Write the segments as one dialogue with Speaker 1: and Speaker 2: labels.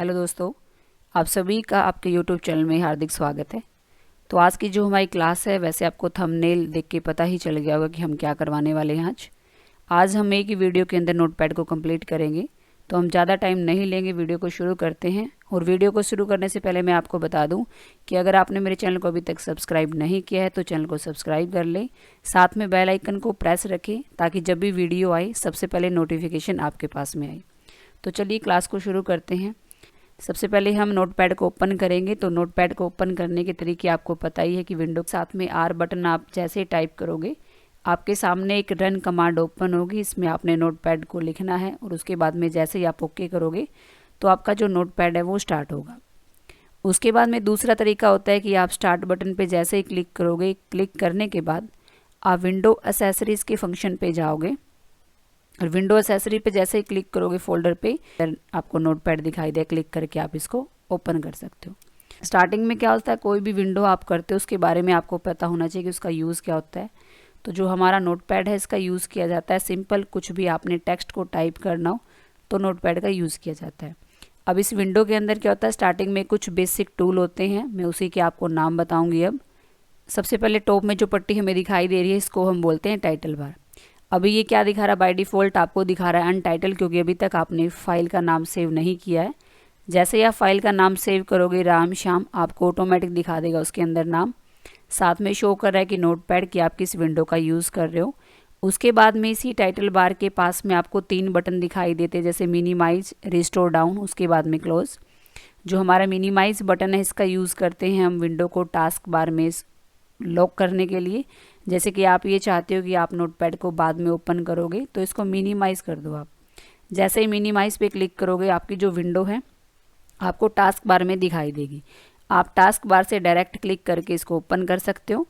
Speaker 1: Hello दोस्तों, आप सभी का आपके यूट्यूब चैनल में हार्दिक स्वागत है। तो आज की जो हमारी क्लास है, वैसे आपको थंबनेल देख के पता ही चल गया होगा कि हम क्या करवाने वाले हैं। आज हम एक ही वीडियो के अंदर नोटपैड को कंप्लीट करेंगे। तो हम ज़्यादा टाइम नहीं लेंगे, वीडियो को शुरू करते हैं। और वीडियो को शुरू करने से पहले मैं आपको बता दूं कि अगर आपने मेरे चैनल को अभी तक सब्सक्राइब नहीं किया है तो चैनल को सब्सक्राइब कर लें, साथ में बेल आइकन को प्रेस रखें ताकि जब भी वीडियो आए सबसे पहले नोटिफिकेशन आपके पास में आए। तो चलिए क्लास को शुरू करते हैं। सबसे पहले हम नोटपैड को ओपन करेंगे। तो नोटपैड को ओपन करने के तरीके आपको पता ही है कि विंडो के साथ में आर बटन आप जैसे ही टाइप करोगे आपके सामने एक रन कमांड ओपन होगी। इसमें आपने नोटपैड को लिखना है और उसके बाद में जैसे ही आप ओके करोगे तो आपका जो नोटपैड है वो स्टार्ट होगा। उसके बाद में दूसरा तरीका होता है कि आप स्टार्ट बटन पे जैसे ही क्लिक करोगे, क्लिक करने के बाद आप विंडो एसेसरीज़ के फंक्शन पे जाओगे और विंडो एसेसरी पे जैसे ही क्लिक करोगे फोल्डर पे आपको नोटपैड दिखाई दे, क्लिक करके आप इसको ओपन कर सकते हो। स्टार्टिंग में क्या होता है, कोई भी विंडो आप करते हो उसके बारे में आपको पता होना चाहिए कि उसका यूज़ क्या होता है। तो जो हमारा नोटपैड है इसका यूज़ किया जाता है सिंपल, कुछ भी आपने टेक्स्ट को टाइप करना हो तो नोटपैड का यूज़ किया जाता है। अब इस विंडो के अंदर क्या होता है, स्टार्टिंग में कुछ बेसिक टूल होते हैं, मैं उसी के आपको नाम बताऊँगी। अब सबसे पहले टॉप में जो पट्टी हमें दिखाई दे रही है इसको हम बोलते हैं टाइटल बार। अभी ये क्या दिखा रहा है, बाय डिफ़ॉल्ट आपको दिखा रहा है अनटाइटल, क्योंकि अभी तक आपने फाइल का नाम सेव नहीं किया है। जैसे ही आप फाइल का नाम सेव करोगे राम श्याम, आपको ऑटोमेटिक दिखा देगा उसके अंदर नाम, साथ में शो कर रहा है कि नोटपैड की आप किस विंडो का यूज़ कर रहे हो। उसके बाद में इसी टाइटल बार के पास में आपको 3 बटन दिखाई देते हैं, जैसे मिनिमाइज, रिस्टोर डाउन, उसके बाद में क्लोज। जो हमारा मिनिमाइज बटन है इसका यूज़ करते हैं हम विंडो को टास्क बार में लॉक करने के लिए। जैसे कि आप ये चाहते हो कि आप नोटपैड को बाद में ओपन करोगे तो इसको मिनिमाइज़ कर दो आप। जैसे ही मिनिमाइज़ पे क्लिक करोगे आपकी जो विंडो है आपको टास्क बार में दिखाई देगी। आप टास्क बार से डायरेक्ट क्लिक करके इसको ओपन कर सकते हो।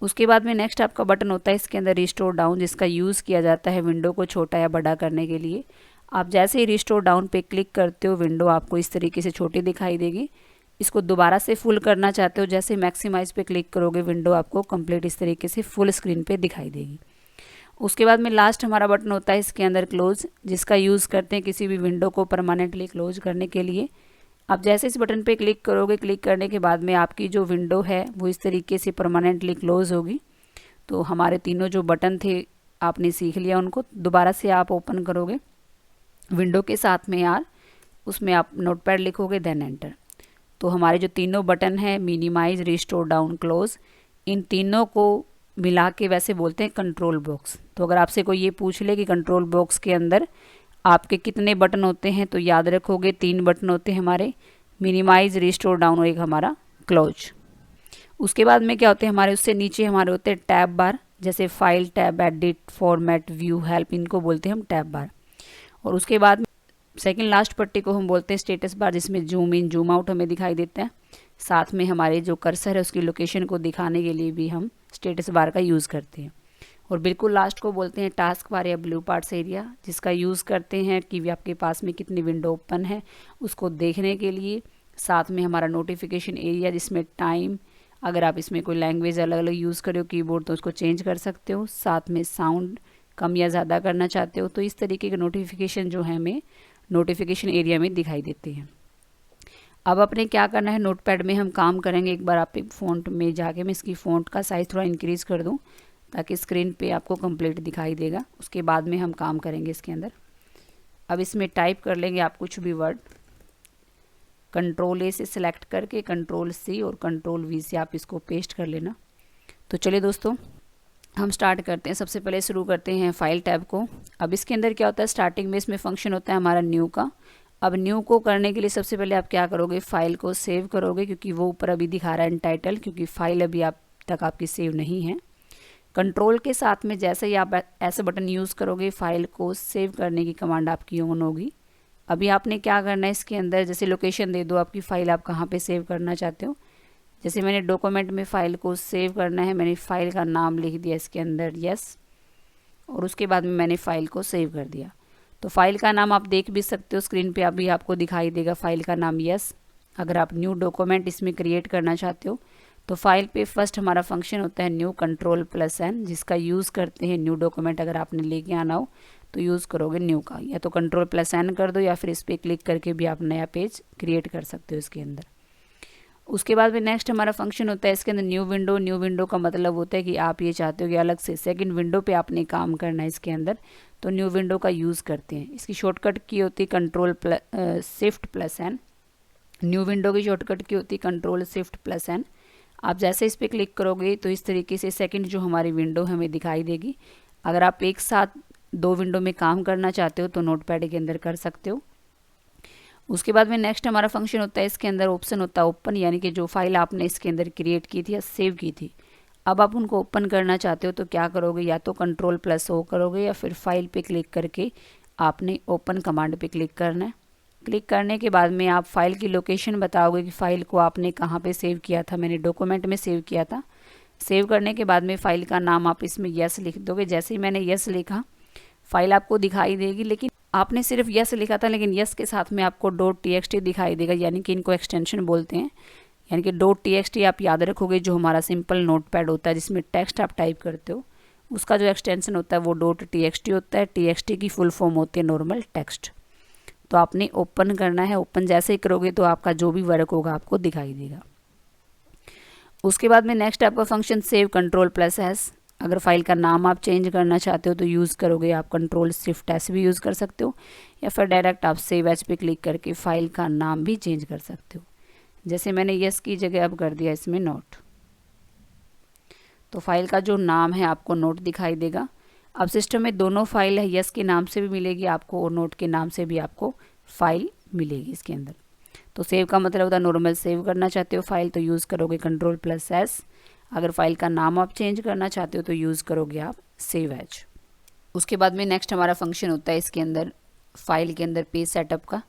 Speaker 1: उसके बाद में नेक्स्ट आपका बटन होता है इसके अंदर रिस्टोर डाउन, जिसका यूज़ किया जाता है विंडो को छोटा या बड़ा करने के लिए। आप जैसे ही रिस्टोर डाउन पे क्लिक करते हो विंडो आपको इस तरीके से छोटी दिखाई देगी। इसको दोबारा से फुल करना चाहते हो, जैसे मैक्सिमाइज पे क्लिक करोगे विंडो आपको कंप्लीट इस तरीके से फुल स्क्रीन पे दिखाई देगी। उसके बाद में लास्ट हमारा बटन होता है इसके अंदर क्लोज, जिसका यूज़ करते हैं किसी भी विंडो को परमानेंटली क्लोज करने के लिए। आप जैसे इस बटन पे क्लिक करोगे, क्लिक करने के बाद में आपकी जो विंडो है वो इस तरीके से परमानेंटली क्लोज होगी। तो हमारे तीनों जो बटन थे आपने सीख लिया, उनको दोबारा से आप ओपन करोगे विंडो के साथ में यार, उसमें आप नोटपैड लिखोगे देन एंटर। तो हमारे जो तीनों बटन हैं मिनिमाइज, रिस्टोर डाउन, क्लोज, इन तीनों को मिला के वैसे बोलते हैं कंट्रोल बॉक्स। तो अगर आपसे कोई ये पूछ ले कि कंट्रोल बॉक्स के अंदर आपके कितने बटन होते हैं तो याद रखोगे 3 बटन होते हैं हमारे, मिनिमाइज, रिस्टोर डाउन और एक हमारा क्लोज। उसके बाद में क्या होते हैं हमारे, उससे नीचे हमारे होते हैं टैब बार, जैसे file tab, edit, format, view, help, इनको बोलते हैं हम टैब बार। और उसके बाद सेकंड लास्ट पट्टी को हम बोलते हैं स्टेटस बार, जिसमें जूम इन जूम आउट हमें दिखाई देता है। साथ में हमारे जो कर्सर है उसकी लोकेशन को दिखाने के लिए भी हम स्टेटस बार का यूज़ करते हैं। और बिल्कुल लास्ट को बोलते हैं टास्क बार या ब्लू पार्ट्स एरिया, जिसका यूज़ करते हैं कि आपके पास में कितनी विंडो ओपन है उसको देखने के लिए। साथ में हमारा नोटिफिकेशन एरिया, जिसमें टाइम, अगर आप इसमें कोई लैंग्वेज अलग अलग यूज़ करो कीबोर्ड तो उसको चेंज कर सकते हो। साथ में साउंड कम या ज़्यादा करना चाहते हो तो इस तरीके के नोटिफिकेशन जो है हमें नोटिफिकेशन एरिया में दिखाई देते हैं। अब अपने क्या करना है, नोटपैड में हम काम करेंगे। एक बार आप फ़ॉन्ट में जाके मैं इसकी फ़ॉन्ट का साइज़ थोड़ा इंक्रीज़ कर दूं ताकि स्क्रीन पे आपको कंप्लीट दिखाई देगा। उसके बाद में हम काम करेंगे इसके अंदर। अब इसमें टाइप कर लेंगे आप कुछ भी वर्ड, कंट्रोल ए से सिलेक्ट करके कंट्रोल सी और कंट्रोल वी से आप इसको पेस्ट कर लेना। तो चलिए दोस्तों हम स्टार्ट करते हैं। सबसे पहले शुरू करते हैं फाइल टैब को। अब इसके अंदर क्या होता है, स्टार्टिंग में इसमें फंक्शन होता है हमारा न्यू का। अब न्यू को करने के लिए सबसे पहले आप क्या करोगे, फाइल को सेव करोगे, क्योंकि वो ऊपर अभी दिखा रहा है अनटाइटल, क्योंकि फाइल अभी आप तक आपकी सेव नहीं है। कंट्रोल के साथ में जैसे ही आप ऐसे बटन यूज़ करोगे फाइल को सेव करने की कमांड आपकी ऑन होगी। अभी आपने क्या करना है, इसके अंदर जैसे लोकेशन दे दो आपकी फ़ाइल आप कहाँ पे सेव करना चाहते हो। जैसे मैंने डॉक्यूमेंट में फ़ाइल को सेव करना है, मैंने फ़ाइल का नाम लिख दिया इसके अंदर यस, और उसके बाद में मैंने फ़ाइल को सेव कर दिया। तो फाइल का नाम आप देख भी सकते हो स्क्रीन पे, अभी आपको दिखाई देगा फाइल का नाम यस। अगर आप न्यू डॉक्यूमेंट इसमें क्रिएट करना चाहते हो तो फाइल पे फर्स्ट हमारा फंक्शन होता है न्यू कंट्रोल प्लस एन, जिसका यूज़ करते हैं न्यू डॉक्यूमेंट अगर आपने लेके आना हो तो यूज़ करोगे न्यू का, या तो Ctrl+N कर दो या फिर इस पर क्लिक करके भी आप नया पेज क्रिएट कर सकते हो इसके अंदर। उसके बाद में नेक्स्ट हमारा फंक्शन होता है इसके अंदर न्यू विंडो। न्यू विंडो का मतलब होता है कि आप ये चाहते हो कि अलग से सेकंड विंडो पे आपने काम करना है इसके अंदर, तो न्यू विंडो का यूज़ करते हैं। इसकी शॉर्टकट की होती है Ctrl+Shift+N। न्यू विंडो की शॉर्टकट की होती है Ctrl+Shift+N। आप जैसे इस पर क्लिक करोगे तो इस तरीके से सेकंड जो हमारी विंडो हमें दिखाई देगी। अगर आप एक साथ दो विंडो में काम करना चाहते हो तो नोटपैड के अंदर कर सकते हो। उसके बाद में नेक्स्ट हमारा फंक्शन होता है इसके अंदर ऑप्शन होता है ओपन, यानी कि जो फाइल आपने इसके अंदर क्रिएट की थी या सेव की थी, अब आप उनको ओपन करना चाहते हो तो क्या करोगे, या तो Ctrl+O करोगे या फिर फाइल पे क्लिक करके आपने ओपन कमांड पे क्लिक करना है। क्लिक करने के बाद में आप फाइल की लोकेशन बताओगे कि फ़ाइल को आपने कहाँ पे सेव किया था। मैंने डॉक्यूमेंट में सेव किया था। सेव करने के बाद में फ़ाइल का नाम आप इसमें यस लिख दोगे। जैसे ही मैंने यस लिखा फाइल आपको दिखाई देगी, लेकिन आपने सिर्फ यस लिखा था, लेकिन यस के साथ में आपको .txt दिखाई देगा, यानी कि इनको एक्सटेंशन बोलते हैं। यानी कि .txt आप याद रखोगे, जो हमारा सिंपल नोटपैड होता है जिसमें टेक्स्ट आप टाइप करते हो, उसका जो एक्सटेंशन होता है वो .txt होता है। txt की फुल फॉर्म होती है नॉर्मल टेक्स्ट। तो आपने ओपन करना है। ओपन जैसे ही करोगे तो आपका जो भी वर्क होगा आपको दिखाई देगा। उसके बाद में नेक्स्ट आपका फंक्शन सेव Ctrl+S। अगर फाइल का नाम आप चेंज करना चाहते हो तो यूज़ करोगे आप Ctrl+Shift+S भी यूज़ कर सकते हो, या फिर डायरेक्ट आप सेव एज पे क्लिक करके फाइल का नाम भी चेंज कर सकते हो। जैसे मैंने यस की जगह अब कर दिया इसमें नोट, तो फाइल का जो नाम है आपको नोट दिखाई देगा। अब सिस्टम में दोनों फाइल है, यस के नाम से भी मिलेगी आपको और नोट के नाम से भी आपको फाइल मिलेगी इसके अंदर। तो सेव का मतलब होता है नॉर्मल सेव करना चाहते हो फाइल तो यूज़ करोगे Ctrl+S। अगर फाइल का नाम आप चेंज करना चाहते हो तो यूज़ करोगे आप सेव एज। उसके बाद में नेक्स्ट हमारा फंक्शन होता है इसके अंदर फाइल के अंदर पेज सेटअप का,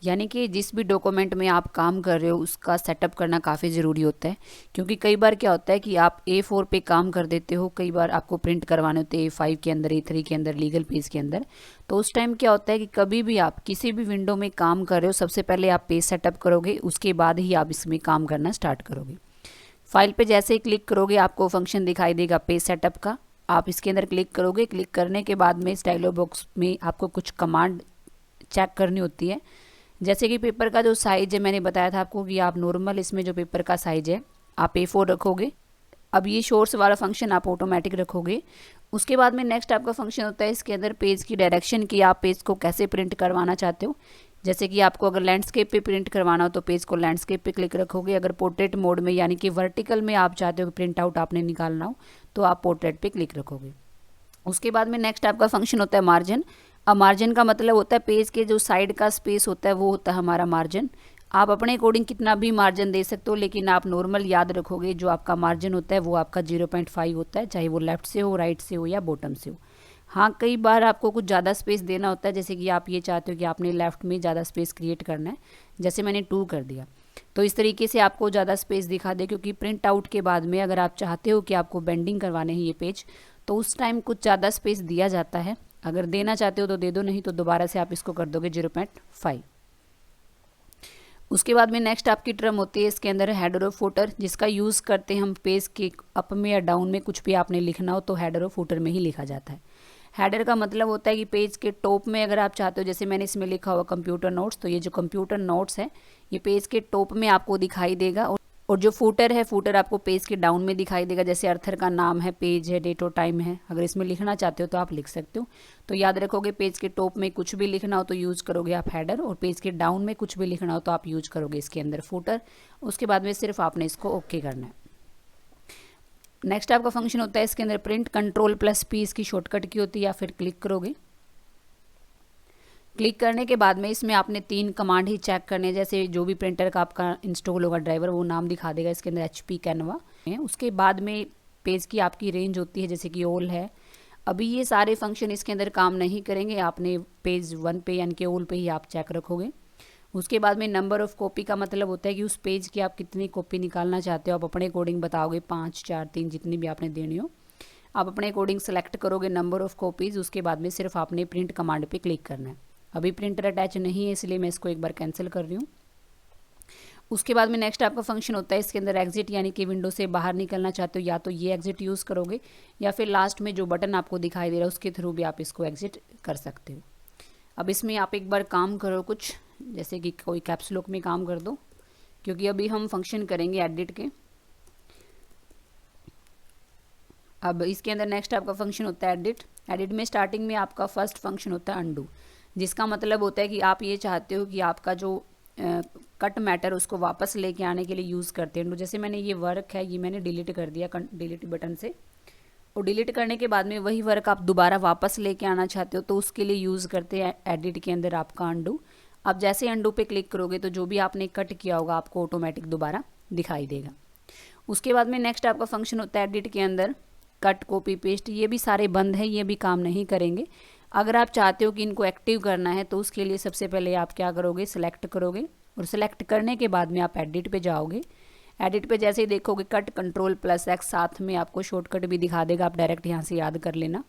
Speaker 1: यानी कि जिस भी डॉक्यूमेंट में आप काम कर रहे हो उसका सेटअप करना काफ़ी ज़रूरी होता है। क्योंकि कई बार क्या होता है कि आप A4 पे काम कर देते हो, कई बार आपको प्रिंट करवाने होते हैं A5 के अंदर, A3 के अंदर, लीगल पेज के अंदर। तो उस टाइम क्या होता है कि कभी भी आप किसी भी विंडो में काम कर रहे हो, सबसे पहले आप पेज सेटअप करोगे, उसके बाद ही आप इसमें काम करना स्टार्ट करोगे। फाइल पे जैसे ही क्लिक करोगे आपको फंक्शन दिखाई देगा पेज सेटअप का। आप इसके अंदर क्लिक करोगे। क्लिक करने के बाद में इस डायलॉग बॉक्स में आपको कुछ कमांड चेक करनी होती है। जैसे कि पेपर का जो साइज़ है, मैंने बताया था आपको कि आप नॉर्मल इसमें जो पेपर का साइज़ है आप A4 रखोगे। अब ये शोर्स वाला फंक्शन आप ऑटोमेटिक रखोगे। उसके बाद में नेक्स्ट आपका फंक्शन होता है इसके अंदर पेज की डायरेक्शन की, आप पेज को कैसे प्रिंट करवाना चाहते हो। जैसे कि आपको अगर लैंडस्केप पे प्रिंट करवाना हो तो पेज को लैंडस्केप पे क्लिक रखोगे। अगर पोर्ट्रेट मोड में यानी कि वर्टिकल में आप चाहते हो कि प्रिंट आउट आपने निकालना हो तो आप पोर्ट्रेट पे क्लिक रखोगे। उसके बाद में नेक्स्ट आपका फंक्शन होता है मार्जिन। अब मार्जिन का मतलब होता है पेज के जो साइड का स्पेस होता है वो होता है हमारा मार्जिन। आप अपने अकॉर्डिंग कितना भी मार्जिन दे सकते हो, लेकिन आप नॉर्मल याद रखोगे जो आपका मार्जिन होता है वो आपका 0.5 होता है, चाहे वो लेफ्ट से हो, राइट से हो या बॉटम से हो। हाँ, कई बार आपको कुछ ज़्यादा स्पेस देना होता है, जैसे कि आप ये चाहते हो कि आपने लेफ़्ट में ज़्यादा स्पेस क्रिएट करना है, जैसे मैंने 2 कर दिया, तो इस तरीके से आपको ज़्यादा स्पेस दिखा दे। क्योंकि प्रिंट आउट के बाद में अगर आप चाहते हो कि आपको बेंडिंग करवाने हैं ये पेज, तो उस टाइम कुछ ज़्यादा स्पेस दिया जाता है। अगर देना चाहते हो तो दे दो, नहीं तो दोबारा से आप इसको कर दोगे 0.5। उसके बाद में नेक्स्ट आपकी टर्म होती है इसके अंदर हेडर और फुटर, जिसका यूज़ करते हैं हम पेज के अप में या डाउन में कुछ भी आपने लिखना हो तो हेडर और फुटर में ही लिखा जाता है। हेडर का मतलब होता है कि पेज के टॉप में अगर आप चाहते हो, जैसे मैंने इसमें लिखा हुआ कंप्यूटर नोट्स, तो ये जो कंप्यूटर नोट्स है ये पेज के टॉप में आपको दिखाई देगा। और जो फुटर है, फुटर आपको पेज के डाउन में दिखाई देगा। जैसे अर्थर का नाम है, पेज है, डेट और टाइम है, अगर इसमें लिखना चाहते हो तो आप लिख सकते हो। तो याद रखोगे पेज के टॉप में कुछ भी लिखना हो तो यूज़ करोगे आप हेडर, और पेज के डाउन में कुछ भी लिखना हो तो आप यूज करोगे इसके अंदर फुटर। उसके बाद में सिर्फ आपने इसको ओके करना है। नेक्स्ट आपका फंक्शन होता है इसके अंदर प्रिंट। Ctrl+P इसकी शॉर्टकट की होती है, या फिर क्लिक करोगे। क्लिक करने के बाद में इसमें आपने 3 कमांड ही चेक करने, जैसे जो भी प्रिंटर का आपका इंस्टॉल होगा ड्राइवर वो नाम दिखा देगा इसके अंदर HP कैनवा है। उसके बाद में पेज की आपकी रेंज होती है, जैसे कि ऑल है। अभी ये सारे फंक्शन इसके अंदर काम नहीं करेंगे, आपने पेज 1 पे यानी कि ऑल पे ही आप चेक रखोगे। उसके बाद में नंबर ऑफ़ कॉपी का मतलब होता है कि उस पेज की आप कितनी कॉपी निकालना चाहते हो, आप अपने अकॉर्डिंग बताओगे, 5, 4, 3 जितनी भी आपने देनी हो आप अपने अकॉर्डिंग सेलेक्ट करोगे नंबर ऑफ़ कॉपीज़। उसके बाद में सिर्फ आपने प्रिंट कमांड पे क्लिक करना है। अभी प्रिंटर अटैच नहीं है इसलिए मैं इसको एक बार कैंसिल कर रही हूँ। उसके बाद में नेक्स्ट आपका फंक्शन होता है इसके अंदर एग्जिट, यानी कि विंडो से बाहर निकलना चाहते हो या तो ये एग्जिट यूज़ करोगे या फिर लास्ट में जो बटन आपको दिखाई दे रहा है उसके थ्रू भी आप इसको एग्जिट कर सकते हो। अब इसमें आप एक बार काम करो कुछ, जैसे कि कोई कैप्स लॉक में काम कर दो, क्योंकि अभी हम फंक्शन करेंगे एडिट के। अब इसके अंदर नेक्स्ट आपका फंक्शन होता है एडिट। एडिट में स्टार्टिंग में आपका फर्स्ट फंक्शन होता है अंडू, जिसका मतलब होता है कि आप ये चाहते हो कि आपका जो कट मैटर उसको वापस लेके आने के लिए यूज़ करते हैं। जैसे मैंने ये वर्क है ये मैंने डिलीट कर दिया डिलीट बटन से, और डिलीट करने के बाद में वही वर्क आप दोबारा वापस लेके आना चाहते हो तो उसके लिए यूज़ करते हैं एडिट के अंदर आपका अंडू। आप जैसे अंडू पे क्लिक करोगे तो जो भी आपने कट किया होगा आपको ऑटोमेटिक दोबारा दिखाई देगा। उसके बाद में नेक्स्ट आपका फंक्शन होता है एडिट के अंदर कट, कॉपी, पेस्ट। ये भी सारे बंद है, ये भी काम नहीं करेंगे। अगर आप चाहते हो कि इनको एक्टिव करना है तो उसके लिए सबसे पहले आप क्या करोगे, सिलेक्ट करोगे, और सिलेक्ट करने के बाद में आप एडिट पे जाओगे। एडिट पे जैसे ही देखोगे कट Ctrl+X, साथ में आपको शॉर्टकट भी दिखा देगा, आप डायरेक्ट यहाँ से याद कर लेना।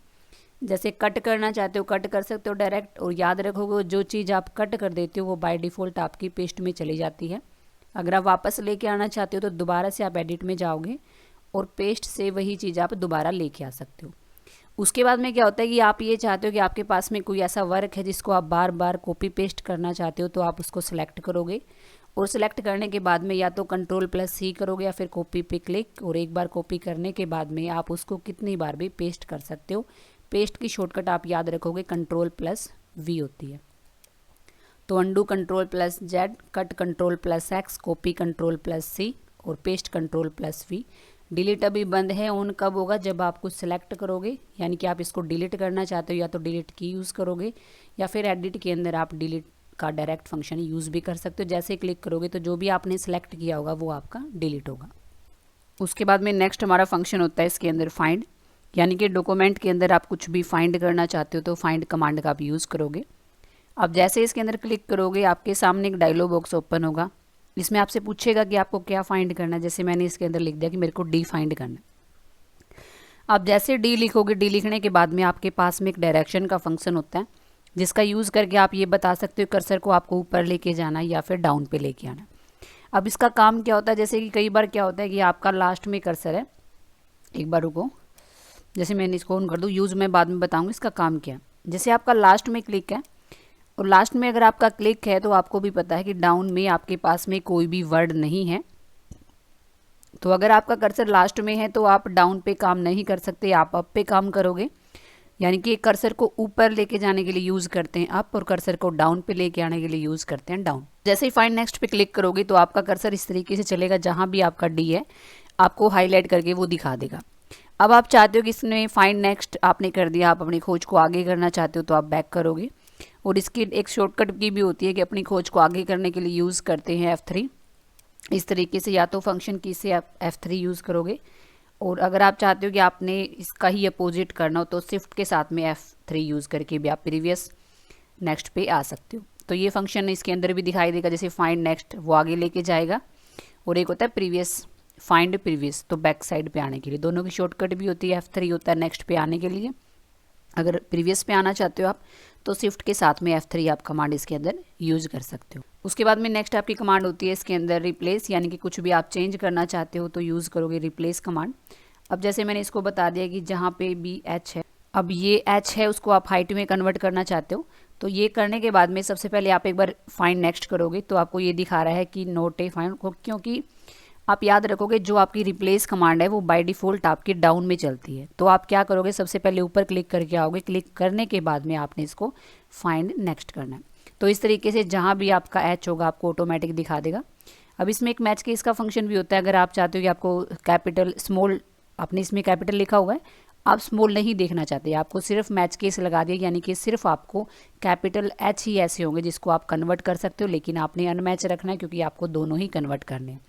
Speaker 1: जैसे कट करना चाहते हो कट कर सकते हो डायरेक्ट, और याद रखोगे जो चीज़ आप कट कर देते हो वो बाय डिफ़ॉल्ट आपकी पेस्ट में चली जाती है। अगर आप वापस लेके आना चाहते हो तो दोबारा से आप एडिट में जाओगे और पेस्ट से वही चीज़ आप दोबारा लेके आ सकते हो। उसके बाद में क्या होता है कि आप ये चाहते हो कि आपके पास में कोई ऐसा वर्क है जिसको आप बार बार कॉपी पेस्ट करना चाहते हो, तो आप उसको सिलेक्ट करोगे, और सिलेक्ट करने के बाद में या तो Ctrl+C करोगे या फिर कॉपी पे क्लिक, और एक बार कॉपी करने के बाद में आप उसको कितनी बार भी पेस्ट कर सकते हो। पेस्ट की शॉर्टकट आप याद रखोगे Ctrl+V होती है। तो undo Ctrl+Z, cut Ctrl+X, copy Ctrl+C और पेस्ट Ctrl+V। डिलीट अभी बंद है, ऑन कब होगा, जब आप कुछ सिलेक्ट करोगे, यानी कि आप इसको डिलीट करना चाहते हो या तो डिलीट की यूज़ करोगे या फिर एडिट के अंदर आप डिलीट का डायरेक्ट फंक्शन यूज़ भी कर सकते हो। जैसे क्लिक करोगे तो जो भी आपने सेलेक्ट किया होगा वो आपका डिलीट होगा। उसके बाद में नेक्स्ट हमारा फंक्शन होता है इसके अंदर फाइंड, यानी कि डॉक्यूमेंट के अंदर आप कुछ भी फाइंड करना चाहते हो तो फाइंड कमांड का आप यूज़ करोगे। अब जैसे इसके अंदर क्लिक करोगे आपके सामने एक डायलॉग बॉक्स ओपन होगा, इसमें आपसे पूछेगा कि आपको क्या फाइंड करना है। जैसे मैंने इसके अंदर लिख दिया कि मेरे को डी फाइंड करना है। आप जैसे डी लिखोगे, डी लिखने के बाद में आपके पास में एक डायरेक्शन का फंक्शन होता है जिसका यूज़ करके आप ये बता सकते हो कर्सर को आपको ऊपर लेके जाना है या फिर डाउन पे लेके आना है। अब इसका काम क्या होता है, जैसे कि कई बार क्या होता है कि आपका लास्ट में कर्सर है, एक बार रुको, जैसे मैंने इसको ऑन कर दूँ, यूज़ मैं बाद में बताऊँगी इसका काम क्या है। जैसे आपका लास्ट में क्लिक है, और लास्ट में अगर आपका क्लिक है तो आपको भी पता है कि डाउन में आपके पास में कोई भी वर्ड नहीं है, तो अगर आपका कर्सर लास्ट में है तो आप डाउन पे काम नहीं कर सकते, आप अप पे काम करोगे। यानी कि कर्सर को ऊपर लेके जाने के लिए यूज़ करते हैं अप, और कर्सर को डाउन पे लेके आने के लिए यूज़ करते हैं डाउन। जैसे ही फाइंड नेक्स्ट पे क्लिक करोगे तो आपका कर्सर इस तरीके से चलेगा, जहाँ भी आपका डी है आपको हाईलाइट करके वो दिखा देगा। अब आप चाहते हो कि इसमें फाइंड नेक्स्ट आपने कर दिया, आप अपनी खोज को आगे करना चाहते हो तो आप बैक करोगे, और इसकी एक शॉर्टकट की भी होती है कि अपनी खोज को आगे करने के लिए यूज़ करते हैं F3। इस तरीके से या तो फंक्शन की से आप F3 यूज़ करोगे, और अगर आप चाहते हो कि आपने इसका ही अपोजिट करना हो तो शिफ्ट के साथ में F3 यूज़ करके भी आप प्रीवियस नेक्स्ट पे आ सकते हो। तो ये फंक्शन इसके अंदर भी दिखाई देगा, जैसे फाइंड नेक्स्ट वो आगे लेके जाएगा, और एक होता है प्रीवियस, फाइंड प्रीवियस तो बैक साइड पे आने के लिए। दोनों की शॉर्टकट भी होती है, F3 होता है नेक्स्ट पे आने के लिए। अगर प्रीवियस पे आना चाहते हो आप तो शिफ्ट के साथ में F3 आप कमांड इसके अंदर यूज़ कर सकते हो। उसके बाद में नेक्स्ट आपकी कमांड होती है इसके अंदर रिप्लेस, यानी कि कुछ भी आप चेंज करना चाहते हो तो यूज़ करोगे रिप्लेस कमांड। अब जैसे मैंने इसको बता दिया कि जहाँ पे भी H है, अब ये H है उसको आप हाइट में कन्वर्ट करना चाहते हो, तो ये करने के बाद में सबसे पहले आप एक बार फाइंड नेक्स्ट करोगे तो आपको ये दिखा रहा है कि नोट ए फाइंड, क्योंकि आप याद रखोगे जो आपकी रिप्लेस कमांड है वो बाय डिफ़ॉल्ट आपकी डाउन में चलती है। तो आप क्या करोगे, सबसे पहले ऊपर क्लिक करके आओगे, क्लिक करने के बाद में आपने इसको फाइंड नेक्स्ट करना है। तो इस तरीके से जहाँ भी आपका H होगा आपको ऑटोमेटिक दिखा देगा। अब इसमें एक मैच केस का फंक्शन भी होता है। अगर आप चाहते हो कि आपको कैपिटल स्मॉल, आपने इसमें कैपिटल लिखा हुआ है, आप स्मॉल नहीं देखना चाहते, आपको सिर्फ मैच केस लगा दिया, यानी कि सिर्फ आपको कैपिटल H ही ऐसे होंगे जिसको आप कन्वर्ट कर सकते हो, लेकिन आपने अनमैच रखना है क्योंकि आपको दोनों ही कन्वर्ट करने हैं।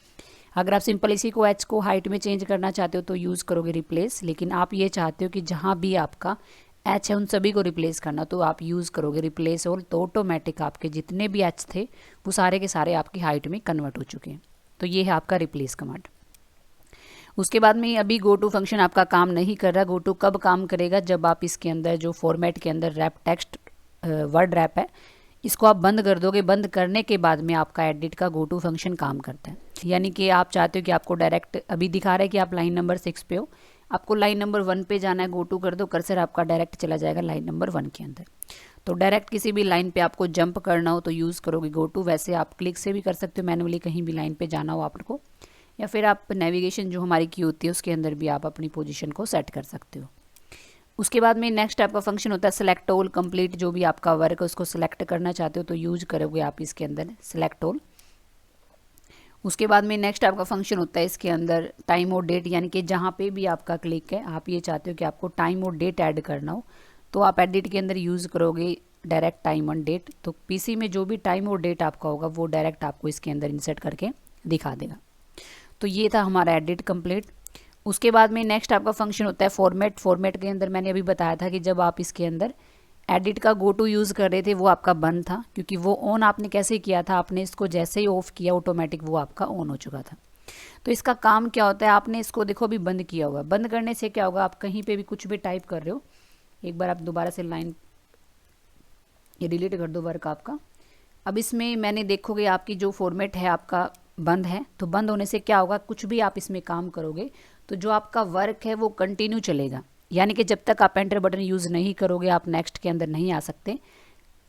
Speaker 1: अगर आप सिंपल इसी को H को हाइट में चेंज करना चाहते हो तो यूज़ करोगे रिप्लेस, लेकिन आप ये चाहते हो कि जहाँ भी आपका H है उन सभी को रिप्लेस करना तो आप यूज़ करोगे रिप्लेस ऑल, तो ऑटोमेटिक आपके जितने भी H थे वो सारे के सारे आपकी हाइट में कन्वर्ट हो चुके हैं। तो ये है आपका रिप्लेस कमांड। उसके बाद में अभी गो टू फंक्शन आपका काम नहीं कर रहा। गो टू कब काम करेगा, जब आप इसके अंदर जो फॉर्मेट के अंदर रैप टेक्स्ट वर्ड रैप है इसको आप बंद कर दोगे। बंद करने के बाद में आपका एडिट का गो टू फंक्शन काम करता है। यानी कि आप चाहते हो कि आपको डायरेक्ट, अभी दिखा रहा है कि आप लाइन नंबर 6 पे हो, आपको लाइन नंबर 1 पे जाना है, गो टू कर दो, कर्सर आपका डायरेक्ट चला जाएगा लाइन नंबर 1 के अंदर। तो डायरेक्ट किसी भी लाइन पे आपको जंप करना हो तो यूज़ करोगे गो टू। वैसे आप क्लिक से भी कर सकते हो, मैनुअली कहीं भी लाइन पे जाना हो आपको, या फिर आप नेविगेशन जो हमारी की होती है उसके अंदर भी आप अपनी पोजीशन को सेट कर सकते हो। उसके बाद में नेक्स्ट आपका फंक्शन होता है सेलेक्ट ऑल कंप्लीट। जो भी आपका वर्क है उसको सिलेक्ट करना चाहते हो तो यूज करोगे आप इसके अंदर सेलेक्ट ऑल। उसके बाद में नेक्स्ट आपका फंक्शन होता है इसके अंदर टाइम और डेट, यानी कि जहाँ पे भी आपका क्लिक है आप ये चाहते हो कि आपको टाइम और डेट ऐड करना हो तो आप एडिट के अंदर यूज़ करोगे डायरेक्ट टाइम और डेट। तो पीसी में जो भी टाइम और डेट आपका होगा वो डायरेक्ट आपको इसके अंदर इंसर्ट करके दिखा देगा। तो ये था हमारा एडिट कंप्लीट। उसके बाद में नेक्स्ट आपका फंक्शन होता है फॉर्मेट। फॉर्मेट के अंदर मैंने अभी बताया था कि जब आप इसके अंदर एडिट का गो टू यूज़ कर रहे थे वो आपका बंद था, क्योंकि वो ऑन आपने कैसे किया था, आपने इसको जैसे ही ऑफ किया ऑटोमेटिक वो आपका ऑन हो चुका था। तो इसका काम क्या होता है, आपने इसको देखो अभी बंद किया होगा। बंद करने से क्या होगा, आप कहीं पे भी कुछ भी टाइप कर रहे हो, एक बार आप दोबारा से लाइन ये डिलीट कर दो वर्क आपका। अब इसमें मैंने देखोगे आपकी जो फॉर्मेट है आपका बंद है, तो बंद होने से क्या होगा, कुछ भी आप इसमें काम करोगे तो जो आपका वर्क है वो कंटिन्यू चलेगा। यानी कि जब तक आप एंटर बटन यूज़ नहीं करोगे आप नेक्स्ट के अंदर नहीं आ सकते,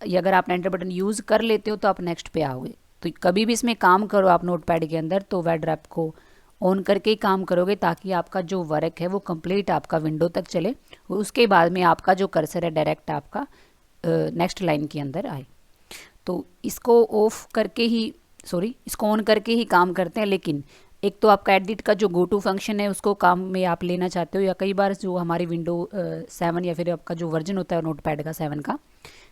Speaker 1: या अगर आप एंटर बटन यूज़ कर लेते हो तो आप नेक्स्ट पे आओगे। तो कभी भी इसमें काम करो आप नोटपैड के अंदर तो वेड रैप को ऑन करके ही काम करोगे, ताकि आपका जो वर्क है वो कंप्लीट आपका विंडो तक चले और उसके बाद में आपका जो कर्सर है डायरेक्ट आपका नेक्स्ट लाइन के अंदर आए। तो इसको ऑफ करके ही इसको ऑन करके ही काम करते हैं। लेकिन एक तो आपका एडिट का जो गो टू फंक्शन है उसको काम में आप लेना चाहते हो, या कई बार जो हमारी विंडो 7 या फिर आपका जो वर्जन होता है नोटपैड का 7 का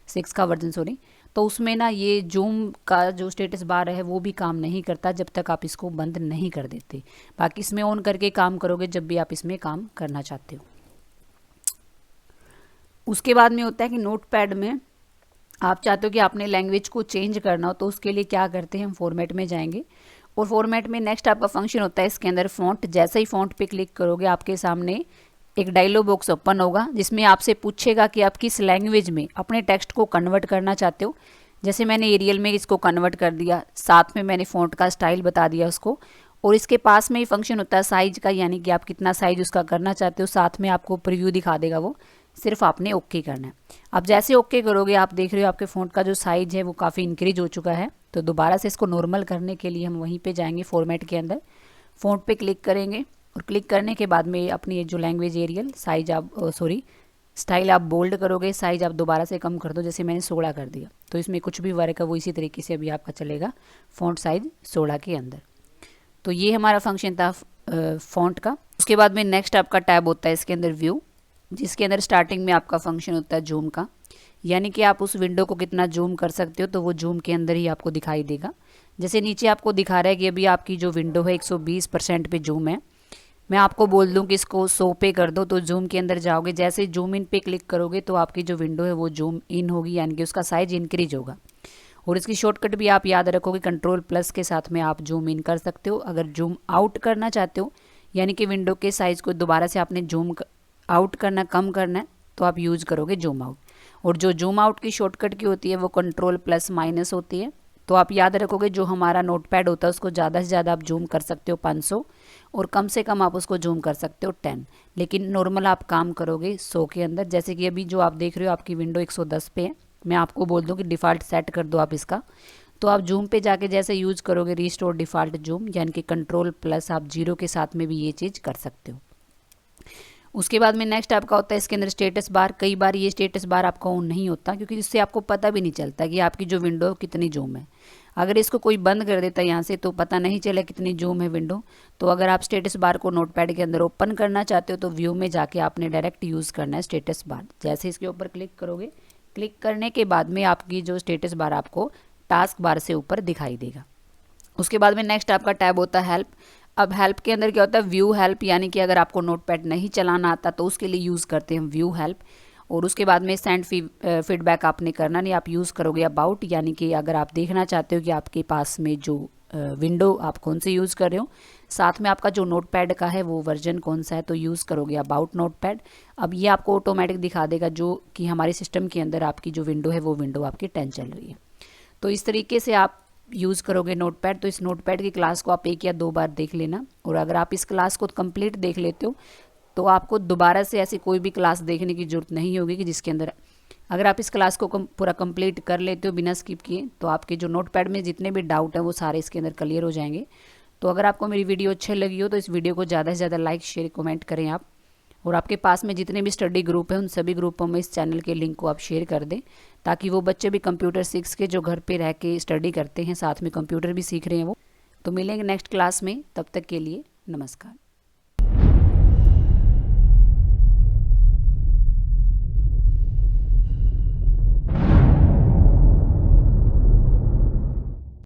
Speaker 1: 6 का वर्जन तो उसमें ना ये जूम का जो स्टेटस बार है वो भी काम नहीं करता जब तक आप इसको बंद नहीं कर देते। बाकी इसमें ऑन करके काम करोगे जब भी आप इसमें काम करना चाहते हो। उसके बाद में होता है कि नोटपैड में आप चाहते हो कि आपने लैंग्वेज को चेंज करना हो, तो उसके लिए क्या करते हैं, हम फॉर्मेट में जाएंगे और फॉर्मेट में नेक्स्ट आपका फंक्शन होता है इसके अंदर फ़ॉन्ट। जैसे ही फ़ॉन्ट पे क्लिक करोगे आपके सामने एक डायलॉग बॉक्स ओपन होगा जिसमें आपसे पूछेगा कि आप किस लैंग्वेज में अपने टेक्स्ट को कन्वर्ट करना चाहते हो। जैसे मैंने एरियल में इसको कन्वर्ट कर दिया, साथ में मैंने फ़ॉन्ट का स्टाइल बता दिया उसको, और इसके पास में ही फंक्शन होता है साइज का, यानी कि आप कितना साइज उसका करना चाहते हो, साथ में आपको प्रीव्यू दिखा देगा वो, सिर्फ आपने ओके करना है। आप जैसे ओके करोगे आप देख रहे हो आपके फ़ॉन्ट का जो साइज है वो काफ़ी इंक्रीज हो चुका है। तो दोबारा से इसको नॉर्मल करने के लिए हम वहीं पे जाएंगे फॉर्मेट के अंदर, फ़ॉन्ट पे क्लिक करेंगे और क्लिक करने के बाद में अपनी जो लैंग्वेज एरियल साइज आप स्टाइल आप बोल्ड करोगे, साइज आप दोबारा से कम कर दो, जैसे मैंने 16 कर दिया। तो इसमें कुछ भी वर्क है वो इसी तरीके से अभी आपका चलेगा फ़ॉन्ट साइज 16 के अंदर। तो ये हमारा फंक्शन था फ़ॉन्ट का। उसके बाद में नेक्स्ट आपका टैब होता है इसके अंदर व्यू, जिसके अंदर स्टार्टिंग में आपका फंक्शन होता है जूम का, यानी कि आप उस विंडो को कितना जूम कर सकते हो तो वो जूम के अंदर ही आपको दिखाई देगा। जैसे नीचे आपको दिखा रहा है कि अभी आपकी जो विंडो है 120% पे जूम है। मैं आपको बोल दूं कि इसको 100 पे कर दो तो जूम के अंदर जाओगे, जैसे जूम इन पे क्लिक करोगे तो आपकी जो विंडो है वो जूम इन होगी, यानी कि उसका साइज इंक्रीज होगा। और इसकी शॉर्टकट भी आप याद रखोगे, कंट्रोल+ के साथ में आप जूम इन कर सकते हो। अगर जूम आउट करना चाहते हो, यानी कि विंडो के साइज़ को दोबारा से आपने जूम आउट करना, कम करना है, तो आप यूज़ करोगे जूम आउट। और जो जूम आउट की शॉर्टकट की होती है वो कंट्रोल+- होती है। तो आप याद रखोगे जो हमारा नोटपैड होता है उसको ज़्यादा से ज़्यादा आप जूम कर सकते हो 500, और कम से कम आप उसको जूम कर सकते हो 10। लेकिन नॉर्मल आप काम करोगे 100 के अंदर। जैसे कि अभी जो आप देख रहे हो आपकी विंडो 110 पे है, मैं आपको बोल दूँ कि डिफ़ॉल्ट सेट कर दो आप इसका। तो आप जूम पे जाके जैसे यूज़ करोगे रीस्टोर डिफ़ॉल्ट जूम, यानी कि कंट्रोल+ आप 0 के साथ में भी ये चीज़ कर सकते हो। उसके बाद में नेक्स्ट आपका होता है इसके अंदर स्टेटस बार। कई बार ये स्टेटस बार आपका ऑन नहीं होता, क्योंकि इससे आपको पता भी नहीं चलता कि आपकी जो विंडो कितनी जूम है। अगर इसको कोई बंद कर देता है यहाँ से तो पता नहीं चले कितनी जूम है विंडो। तो अगर आप स्टेटस बार को नोटपैड के अंदर ओपन करना चाहते हो तो व्यू में जाके आपने डायरेक्ट यूज़ करना है स्टेटस बार। जैसे इसके ऊपर क्लिक करोगे, क्लिक करने के बाद में आपकी जो स्टेटस बार आपको टास्क बार से ऊपर दिखाई देगा। उसके बाद में नेक्स्ट आपका टैब होता है हेल्प। अब हेल्प के अंदर क्या होता है, व्यू हेल्प, यानी कि अगर आपको नोटपैड नहीं चलाना आता तो उसके लिए यूज़ करते हैं व्यू हेल्प। और उसके बाद में सेंड फीडबैक आपने करना नहीं, आप यूज़ करोगे अबाउट, यानी कि अगर आप देखना चाहते हो कि आपके पास में जो विंडो आप कौन से यूज़ कर रहे हो, साथ में आपका जो नोटपैड का है वो वर्जन कौन सा है, तो यूज़ करोगे अबाउट नोटपैड। अब ये आपको ऑटोमेटिक दिखा देगा जो कि हमारे सिस्टम के अंदर आपकी जो विंडो है वो विंडो आपकी 10 चल रही है। तो इस तरीके से आप यूज़ करोगे नोटपैड। तो इस नोटपैड की क्लास को आप 1 या 2 बार देख लेना, और अगर आप इस क्लास को कंप्लीट देख लेते हो तो आपको दोबारा से ऐसी कोई भी क्लास देखने की ज़रूरत नहीं होगी कि जिसके अंदर, अगर आप इस क्लास को पूरा कंप्लीट कर लेते हो बिना स्किप किए, तो आपके जो नोटपैड में जितने भी डाउट हैं वो सारे इसके अंदर क्लियर हो जाएंगे। तो अगर आपको मेरी वीडियो अच्छी लगी हो तो इस वीडियो को ज़्यादा से ज़्यादा लाइक शेयर कमेंट करें आप, और आपके पास में जितने भी स्टडी ग्रुप हैं उन सभी ग्रुपों में इस चैनल के लिंक को आप शेयर कर दें, ताकि वो बच्चे भी कंप्यूटर सीख के जो घर पे रह के स्टडी करते हैं, साथ में कंप्यूटर भी सीख रहे हैं वो। तो मिलेंगे नेक्स्ट क्लास में, तब तक के लिए नमस्कार।